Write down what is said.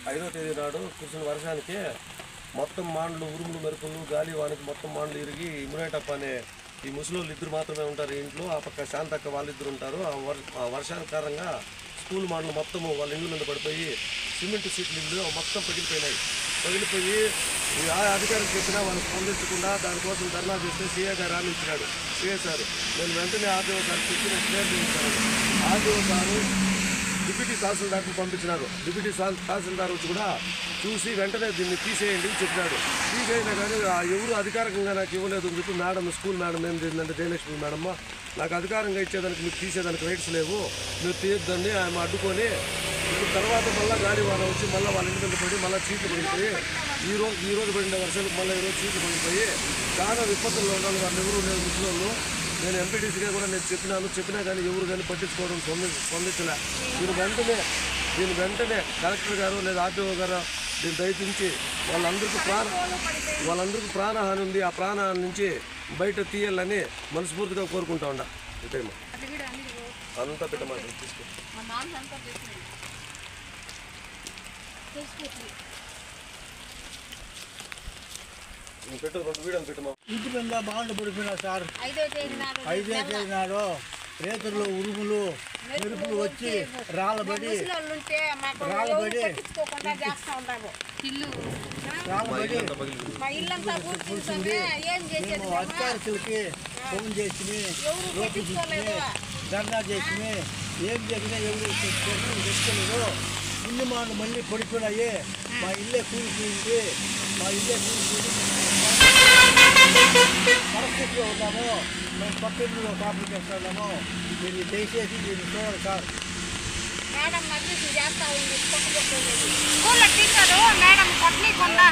5వ తేదీ నాడు కురిసిన వర్షానికి మొత్తం మాండ్లు ఉరుములు మెరుపులు గాలి వానికి మొత్తం మాండ్లు ఇరిగి ఇమ్యునేటప్ అనే ఈ ముసలోళ్ళు ఇద్దరు మాత్రమే ఉంటారు ఇంట్లో. ఆ పక్క శాంతక్క వాళ్ళిద్దరు ఉంటారు. ఆ వర్షాల కారణంగా స్కూల్ మాండ్లు మొత్తము వాళ్ళ ఇల్లు మీద పడిపోయి సిమెంట్ సీట్లు ఇల్లు మొత్తం పగిలిపోయి అధికారులు చెప్పినా వాళ్ళు స్పందించకుండా దానికోసం ధర్నా చేస్తే సీఏ గారు ఆనందించినాడు. సీఏ సార్ నేను వెంటనే ఆర్డీఓ గారు చెప్పి నేను క్లియర్ చేయించాను. ఆర్డీఓ గారు డిప్యూటీ తహసీల్దార్కి పంపించినారు. డిప్యూటీ తహసీల్దార్ వచ్చి కూడా చూసి వెంటనే దీన్ని తీసేయండి అని చెప్పినాడు. తీసేయినా కానీ ఎవరు అధికారికంగా నాకు ఇవ్వలేదు అని చెప్పి మేడం, స్కూల్ మేడం ఏం చేసిందంటే జయలక్ష్మి మేడమ్మ, నాకు అధికారంగా ఇచ్చేదానికి మీకు తీసేదానికి రైట్స్ లేవు, మీరు తీయొద్దండి ఆమె అడ్డుకొని ఇప్పుడు తర్వాత మళ్ళీ గాలి వాన వచ్చి మళ్ళీ వాళ్ళ ఇంటి మీద పడి మళ్ళీ చీట్లు పడిపోయి ఈ రోజు పడిన వర్షాలకు మళ్ళీ ఈరోజు చీట్లు పడిపోయి చాలా విపత్తుల్లో ఉండాలి. వాళ్ళు ఎవరు లేదు ముసలోళ్ళు. నేను ఎంపీటీసీగా కూడా నేను చెప్పినా కానీ ఎవరు కానీ పట్టించుకోవడం స్పందించలే. దీని వెంటనే కలెక్టర్ గారు లేదా ఆర్టీఓ గారు దీన్ని దయచేసి వాళ్ళందరికీ ప్రాణహాని ఉంది. ఆ ప్రాణహాని నుంచి బయట తీయాలని మనస్ఫూర్తిగా కోరుకుంటా ఉండా. ఇంకేమో అంతా పెట్టమాట తీసుకో పెట్టు 2 వీడియోలు పెట్టమా. ఇంటి మీద బాగుండి పడిపోయినా సార్. 5వ తేదీ నాడు రేతులు ఉరుములు మెరుపులు వచ్చి రాళ్ళబడి అధికారులకి ఫోన్ చేసి ధర్నా చేసి ఏం చేసినా ఎవరు తెచ్చుకోలేదు. ఇల్లు మాను మళ్ళీ పడిపోయినాయి. మా ఇల్లే కూలిపోయింది. పరిస్థితిలో ఉన్నాము. మేము పక్కన కాపులు చేస్తున్నాము. మీరు దయచేసి దీన్ని చూడాలి సార్. మేడం అడ్మిషన్ చేస్తా ఉంది. స్కూల్లో టీచరు మేడం కొట్టికుండా